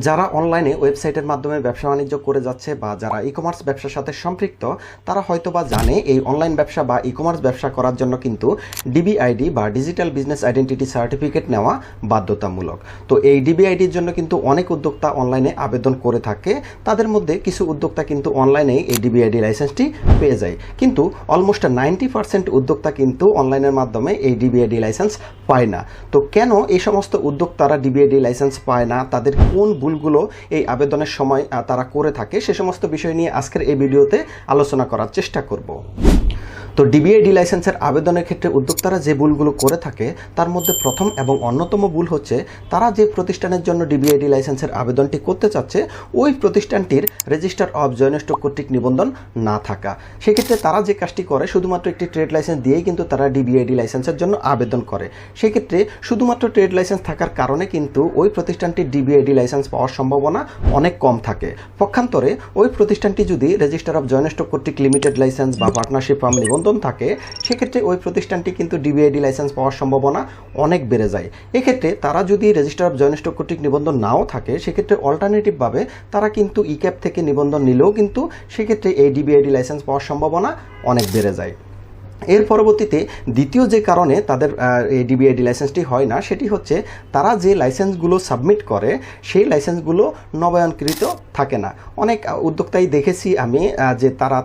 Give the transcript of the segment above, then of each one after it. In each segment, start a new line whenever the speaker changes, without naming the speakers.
যারা অনলাইনে ওয়েবসাইটের মাধ্যমে ব্যবসা বাণিজ্য করে যাচ্ছে বা যারা ই কমার্স ব্যবসার সাথে সম্পৃক্ত তারা হয়তোবা জানে এই অনলাইন ব্যবসা বা ই কমার্স ব্যবসা করার জন্য কিন্তু ডিবিআইডি বা ডিজিটাল বিজনেস আইডেন্টিটি সার্টিফিকেট নেওয়া বাধ্যতামূলক। তো এই ডিবিআইডির জন্য কিন্তু অনেক উদ্যোক্তা অনলাইনে আবেদন করে থাকে। তাদের মধ্যে কিছু উদ্যোক্তা কিন্তু অনলাইনে এই ডিবিআইডি লাইসেন্সটি পেয়ে যায়, কিন্তু অলমোস্ট 90% উদ্যোক্তা কিন্তু অনলাইনের মাধ্যমে এই ডিবিআইডি লাইসেন্স পায় না। তো কেন এই সমস্ত উদ্যোক্তারা ডিবিআইডি লাইসেন্স পায় না, তাদের কোন ভুলগুলো এই আবেদনের সময় তারা করে থাকে, সে সমস্ত বিষয় নিয়ে আজকের এই ভিডিওতে আলোচনা করার চেষ্টা করব। তো ডিবিআইডি লাইসেন্সের আবেদনের ক্ষেত্রে উদ্যোক্তারা যে ভুলগুলো করে থাকে তার মধ্যে প্রথম এবং অন্যতম ভুল হচ্ছে তারা যে প্রতিষ্ঠানের জন্য ডিবিআইডি লাইসেন্সের আবেদনটি করতে চাচ্ছে ওই প্রতিষ্ঠানটির রেজিস্টার অফ জয়েন্ট স্টক কর্তৃক নিবন্ধন না থাকা। সেক্ষেত্রে তারা যে কাজটি করে শুধুমাত্র একটি ট্রেড লাইসেন্স দিয়েই কিন্তু তারা ডিবিআইডি লাইসেন্সের জন্য আবেদন করে। সেক্ষেত্রে শুধুমাত্র ট্রেড লাইসেন্স থাকার কারণে কিন্তু ওই প্রতিষ্ঠানটির ডিবিআইডি লাইসেন্স পাওয়ার সম্ভাবনা অনেক কম থাকে। পক্ষান্তরে ওই প্রতিষ্ঠানটি যদি রেজিস্টার অফ জয়েন্ট স্টক কর্তৃক লিমিটেড লাইসেন্স বা পার্টনারশিপ ফার্ম নিবন্ধন থাকে সেক্ষেত্রে ওই প্রতিষ্ঠানটি কিন্তু ডিবিআইডি লাইসেন্স পাওয়ার সম্ভাবনা অনেক বেড়ে যায়। এক্ষেত্রে তারা যদি রেজিস্টার অফ জয়েন্ট স্টক কর্তৃক নিবন্ধন নাও থাকে সেক্ষেত্রে অল্টারনেটিভভাবে তারা কিন্তু ইক্যাপ থেকে নিবন্ধন নিলেও কিন্তু সেক্ষেত্রে এই ডিবিআইডি লাইসেন্স পাওয়ার সম্ভাবনা অনেক বেড়ে যায়। এর পরবর্তীতে দ্বিতীয় যে কারণে তাদের এই ডিবিআইডি লাইসেন্সটি হয় না সেটি হচ্ছে তারা যে লাইসেন্সগুলো সাবমিট করে সেই লাইসেন্সগুলো নবায়নকৃত থাকে না। অনেক উদ্যোক্তাই দেখেছি আমি যে তারা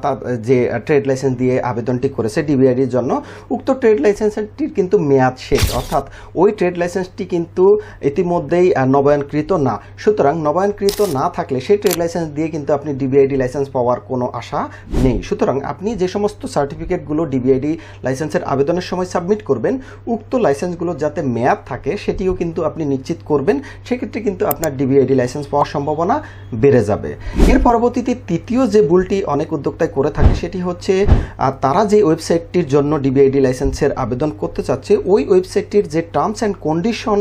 যে ট্রেড লাইসেন্স দিয়ে আবেদনটি করেছে ডিবিআইডির জন্য, উক্ত ট্রেড লাইসেন্সটির কিন্তু মেয়াদ শেষ, অর্থাৎ ওই ট্রেড লাইসেন্সটি কিন্তু ইতিমধ্যেই নবায়নকৃত না। সুতরাং নবায়নকৃত না থাকলে সেই ট্রেড লাইসেন্স দিয়ে কিন্তু আপনি ডিবিআইডি লাইসেন্স পাওয়ার কোনো আশা নেই। সুতরাং আপনি যে সমস্ত সার্টিফিকেটগুলো ডিবিআইডি লাইসেন্সের আবেদনের সময় সাবমিট করবেন উক্ত লাইসেন্সগুলো যাতে মেয়াদ থাকে সেটিও কিন্তু আপনি নিশ্চিত করবেন। সেক্ষেত্রে কিন্তু আপনার ডিবিআইডি লাইসেন্স পাওয়ার সম্ভাবনা বেড়ে যাবে। এর পরবর্তীতে তৃতীয় যে ভুলটি অনেক উদ্যোক্তায় করে থাকে সেটি হচ্ছে তারা যে ওয়েবসাইটটির জন্য ডিবিআইডি লাইসেন্সের আবেদন করতে চাচ্ছে ওই ওয়েবসাইটটির যে টার্মস অ্যান্ড কন্ডিশন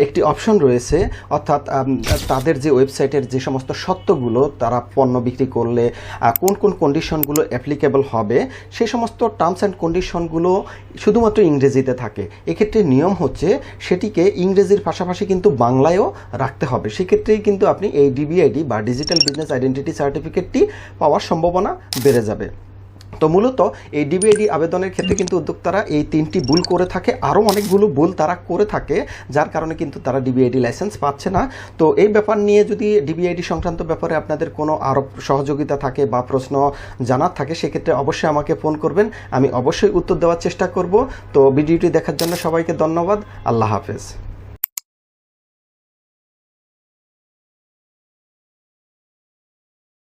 একটি অপশন রয়েছে, অর্থাৎ তাদের যে ওয়েবসাইটের যে সমস্ত শর্তগুলো তারা পণ্য বিক্রি করলে কোন কোন কন্ডিশনগুলো অ্যাপ্লিকেবল হবে সেই সমস্ত টার্মস অ্যান্ড কন্ডিশনগুলো শুধুমাত্র ইংরেজিতে থাকে। এক্ষেত্রে নিয়ম হচ্ছে সেটিকে ইংরেজির পাশাপাশি কিন্তু বাংলায়ও রাখতে হবে। সেক্ষেত্রেই কিন্তু আপনি এই ডিবিআইডি বা ডিজিটাল বিজনেস আইডেন্টিটি সার্টিফিকেটটি পাওয়ার সম্ভাবনা বেড়ে যাবে। তো মূলত এই ডিবিআইডি আবেদনের ক্ষেত্রে কিন্তু উদ্যোক্তারা এই তিনটি ভুল করে থাকে, আরও অনেকগুলো ভুল তারা করে থাকে যার কারণে কিন্তু তারা ডিবিআইডি লাইসেন্স পাচ্ছে না। তো এই ব্যাপার নিয়ে যদি ডিবিআইডি সংক্রান্ত ব্যাপারে আপনাদের কোনো আরও সহযোগিতা থাকে বা প্রশ্ন জানার থাকে সেক্ষেত্রে অবশ্যই আমাকে ফোন করবেন, আমি অবশ্যই উত্তর দেওয়ার চেষ্টা করব। তো ভিডিওটি দেখার জন্য সবাইকে ধন্যবাদ। আল্লাহ হাফেজ।